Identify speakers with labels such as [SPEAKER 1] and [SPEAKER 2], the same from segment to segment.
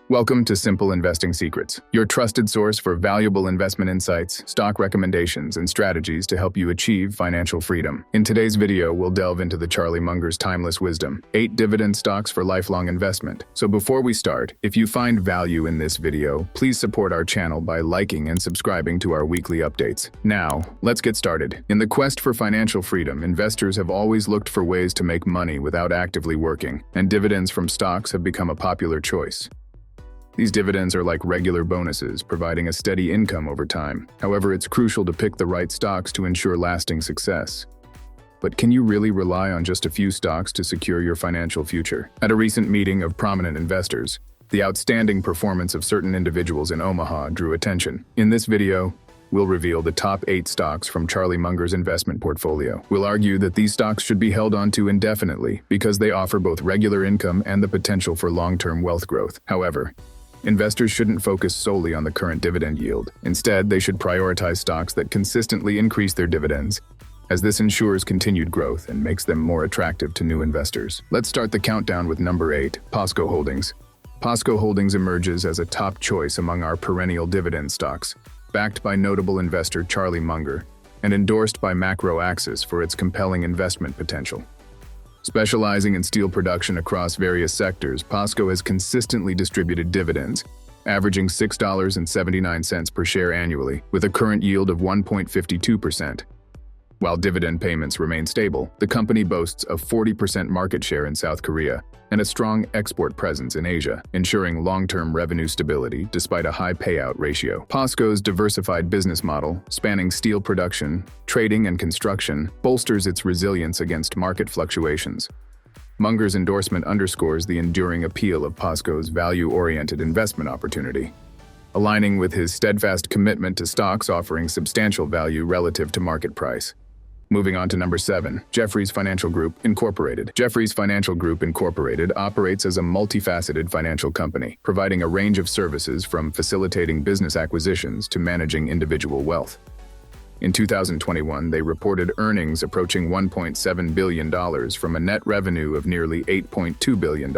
[SPEAKER 1] Welcome to Simple Investing Secrets, your trusted source for valuable investment insights, stock recommendations, and strategies to help you achieve financial freedom. In today's video, we'll delve into the Charlie Munger's timeless wisdom, 8 dividend stocks for lifelong investment. So before we start, if you find value in this video, please support our channel by liking and subscribing to our weekly updates. Now, let's get started. In the quest for financial freedom, investors have always looked for ways to make money without actively working, and dividends from stocks have become a popular choice. These dividends are like regular bonuses, providing a steady income over time. However, it's crucial to pick the right stocks to ensure lasting success. But can you really rely on just a few stocks to secure your financial future? At a recent meeting of prominent investors, the outstanding performance of certain individuals in Omaha drew attention. In this video, we'll reveal the top 8 stocks from Charlie Munger's investment portfolio. We'll argue that these stocks should be held onto indefinitely because they offer both regular income and the potential for long-term wealth growth. However, investors shouldn't focus solely on the current dividend yield. Instead, they should prioritize stocks that consistently increase their dividends, as this ensures continued growth and makes them more attractive to new investors. Let's start the countdown with number 8, Posco Holdings. Posco Holdings emerges as a top choice among our perennial dividend stocks, backed by notable investor Charlie Munger, and endorsed by Macro Axis for its compelling investment potential. Specializing in steel production across various sectors, Posco has consistently distributed dividends, averaging $6.79 per share annually, with a current yield of 1.52%. While dividend payments remain stable, the company boasts a 40% market share in South Korea and a strong export presence in Asia, ensuring long-term revenue stability despite a high payout ratio. Posco's diversified business model, spanning steel production, trading, and construction, bolsters its resilience against market fluctuations. Munger's endorsement underscores the enduring appeal of Posco's value-oriented investment opportunity, aligning with his steadfast commitment to stocks offering substantial value relative to market price. Moving on to number 7, Jefferies Financial Group, Incorporated. Jefferies Financial Group, Incorporated operates as a multifaceted financial company, providing a range of services from facilitating business acquisitions to managing individual wealth. In 2021, they reported earnings approaching $1.7 billion from a net revenue of nearly $8.2 billion.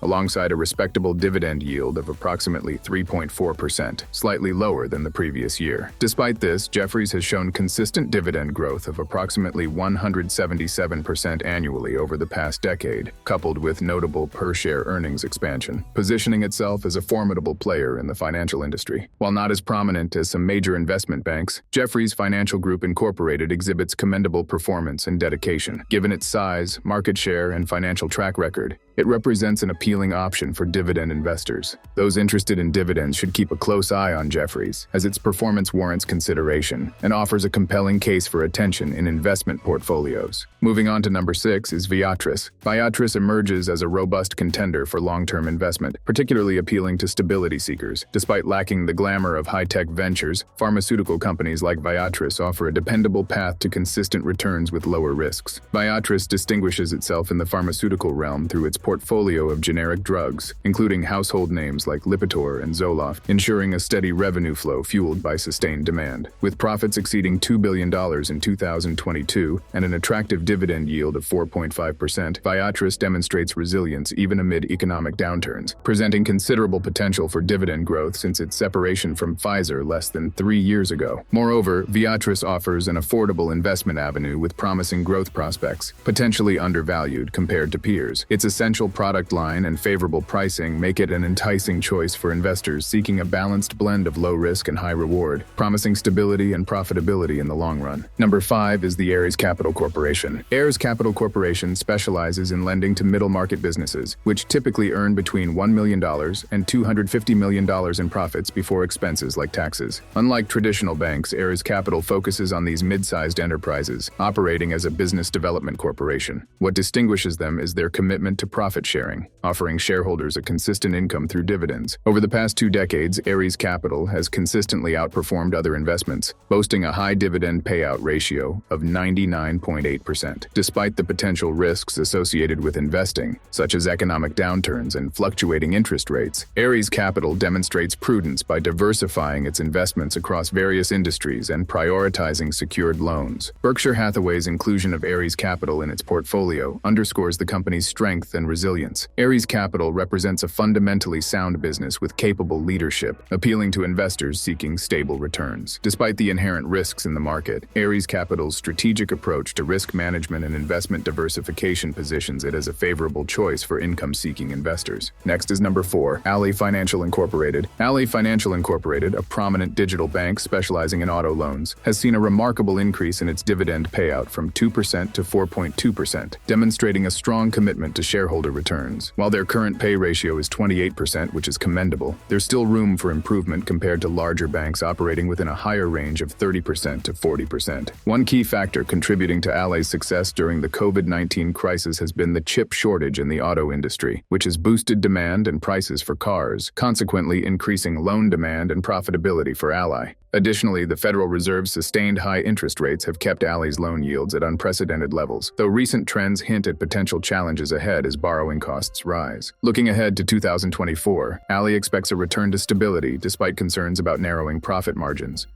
[SPEAKER 1] Alongside a respectable dividend yield of approximately 3.4%, slightly lower than the previous year. Despite this, Jefferies has shown consistent dividend growth of approximately 177% annually over the past decade, coupled with notable per-share earnings expansion, positioning itself as a formidable player in the financial industry. While not as prominent as some major investment banks, Jefferies Financial Group Incorporated exhibits commendable performance and dedication. Given its size, market share, and financial track record, it represents an appealing option for dividend investors. Those interested in dividends should keep a close eye on Jefferies, as its performance warrants consideration and offers a compelling case for attention in investment portfolios. Moving on to number 6 is Viatris. Viatris emerges as a robust contender for long-term investment, particularly appealing to stability seekers. Despite lacking the glamour of high-tech ventures, pharmaceutical companies like Viatris offer a dependable path to consistent returns with lower risks. Viatris distinguishes itself in the pharmaceutical realm through its portfolio of generic drugs, including household names like Lipitor and Zoloft, ensuring a steady revenue flow fueled by sustained demand. With profits exceeding $2 billion in 2022 and an attractive dividend yield of 4.5%, Viatris demonstrates resilience even amid economic downturns, presenting considerable potential for dividend growth since its separation from Pfizer less than 3 years ago. Moreover, Viatris offers an affordable investment avenue with promising growth prospects, potentially undervalued compared to peers. Its essential product line and favorable pricing make it an enticing choice for investors seeking a balanced blend of low risk and high reward, promising stability and profitability in the long run. Number 5 is the Aries Capital Corporation. Aries Capital Corporation specializes in lending to middle market businesses, which typically earn between $1 million and $250 million in profits before expenses like taxes. Unlike traditional banks, Aries Capital focuses on these mid-sized enterprises, operating as a business development corporation. What distinguishes them is their commitment to profit sharing, offering shareholders a consistent income through dividends. Over the past 2 decades, Aries Capital has consistently outperformed other investments, boasting a high dividend payout ratio of 99.8%. Despite the potential risks associated with investing, such as economic downturns and fluctuating interest rates, Aries Capital demonstrates prudence by diversifying its investments across various industries and prioritizing secured loans. Berkshire Hathaway's inclusion of Aries Capital in its portfolio underscores the company's strength and and resilience. Aries Capital represents a fundamentally sound business with capable leadership, appealing to investors seeking stable returns. Despite the inherent risks in the market, Aries Capital's strategic approach to risk management and investment diversification positions it as a favorable choice for income-seeking investors. Next is number 4, Ally Financial Incorporated. Ally Financial Incorporated, a prominent digital bank specializing in auto loans, has seen a remarkable increase in its dividend payout from 2% to 4.2%, demonstrating a strong commitment to shareholder returns. While their current pay ratio is 28%, which is commendable, there's still room for improvement compared to larger banks operating within a higher range of 30% to 40%. One key factor contributing to Ally's success during the COVID-19 crisis has been the chip shortage in the auto industry, which has boosted demand and prices for cars, consequently increasing loan demand and profitability for Ally. Additionally, the Federal Reserve's sustained high interest rates have kept Ally's loan yields at unprecedented levels, though recent trends hint at potential challenges ahead as borrowing costs rise. Looking ahead to 2024, Ally expects a return to stability despite concerns about narrowing profit margins.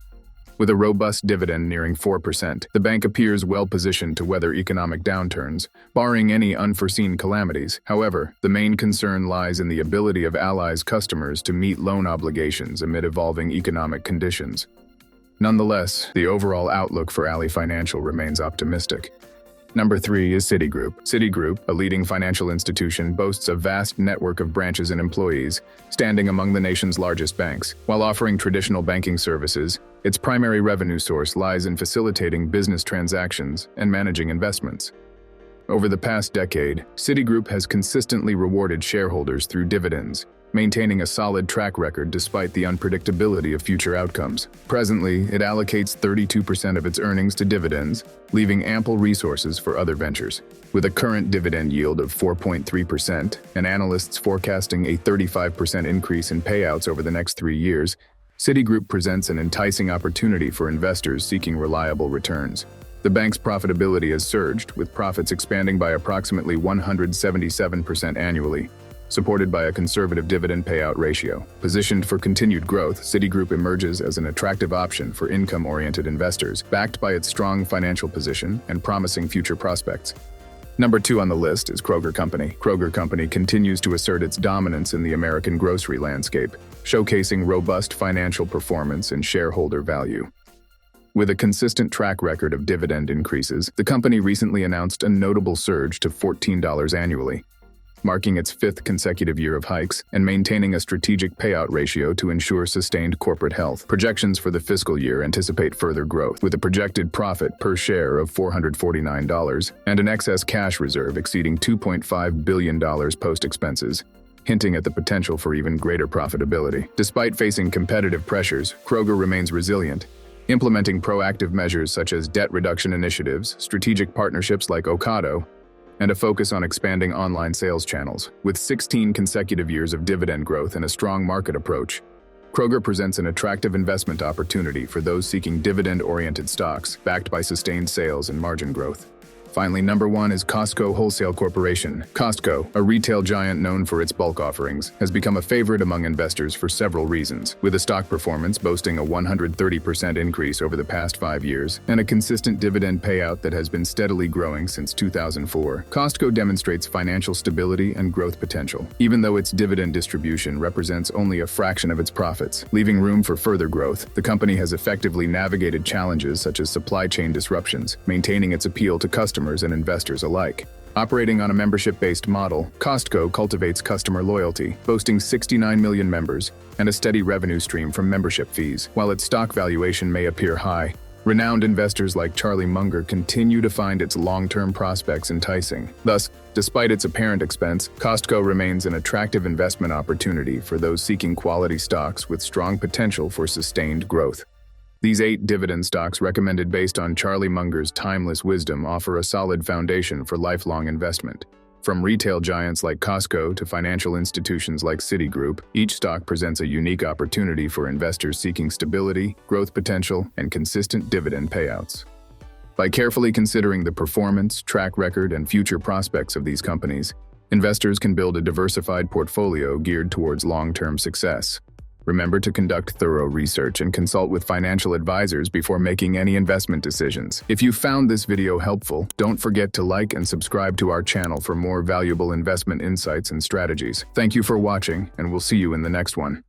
[SPEAKER 1] With a robust dividend nearing 4%, the bank appears well-positioned to weather economic downturns, barring any unforeseen calamities. However, the main concern lies in the ability of Ally's customers to meet loan obligations amid evolving economic conditions. Nonetheless, the overall outlook for Ally Financial remains optimistic. Number 3 is Citigroup. Citigroup, a leading financial institution, boasts a vast network of branches and employees, standing among the nation's largest banks. While offering traditional banking services, its primary revenue source lies in facilitating business transactions and managing investments. Over the past decade, Citigroup has consistently rewarded shareholders through dividends, maintaining a solid track record despite the unpredictability of future outcomes. Presently, it allocates 32% of its earnings to dividends, leaving ample resources for other ventures. With a current dividend yield of 4.3% and analysts forecasting a 35% increase in payouts over the next 3 years, Citigroup presents an enticing opportunity for investors seeking reliable returns. The bank's profitability has surged, with profits expanding by approximately 177% annually, supported by a conservative dividend payout ratio. Positioned for continued growth, Citigroup emerges as an attractive option for income-oriented investors, backed by its strong financial position and promising future prospects. Number 2 on the list is Kroger Company. Kroger Company continues to assert its dominance in the American grocery landscape, showcasing robust financial performance and shareholder value. With a consistent track record of dividend increases, the company recently announced a notable surge to $14 annually, marking its 5th consecutive year of hikes and maintaining a strategic payout ratio to ensure sustained corporate health. Projections for the fiscal year anticipate further growth, with a projected profit per share of $449 and an excess cash reserve exceeding $2.5 billion post-expenses, hinting at the potential for even greater profitability. Despite facing competitive pressures, Kroger remains resilient, implementing proactive measures such as debt reduction initiatives, strategic partnerships like Ocado, and a focus on expanding online sales channels. With 16 consecutive years of dividend growth and a strong market approach, Kroger presents an attractive investment opportunity for those seeking dividend-oriented stocks, backed by sustained sales and margin growth. Finally, number 1 is Costco Wholesale Corporation. Costco, a retail giant known for its bulk offerings, has become a favorite among investors for several reasons. With a stock performance boasting a 130% increase over the past 5 years and a consistent dividend payout that has been steadily growing since 2004, Costco demonstrates financial stability and growth potential, even though its dividend distribution represents only a fraction of its profits. Leaving room for further growth, the company has effectively navigated challenges such as supply chain disruptions, maintaining its appeal to customers and investors alike. Operating on a membership-based model, Costco cultivates customer loyalty, boasting 69 million members and a steady revenue stream from membership fees. While its stock valuation may appear high, renowned investors like Charlie Munger continue to find its long-term prospects enticing. Thus, despite its apparent expense, Costco remains an attractive investment opportunity for those seeking quality stocks with strong potential for sustained growth. These 8 dividend stocks recommended based on Charlie Munger's timeless wisdom offer a solid foundation for lifelong investment. From retail giants like Costco to financial institutions like Citigroup, each stock presents a unique opportunity for investors seeking stability, growth potential, and consistent dividend payouts. By carefully considering the performance, track record, and future prospects of these companies, investors can build a diversified portfolio geared towards long-term success. Remember to conduct thorough research and consult with financial advisors before making any investment decisions. If you found this video helpful, don't forget to like and subscribe to our channel for more valuable investment insights and strategies. Thank you for watching, and we'll see you in the next one.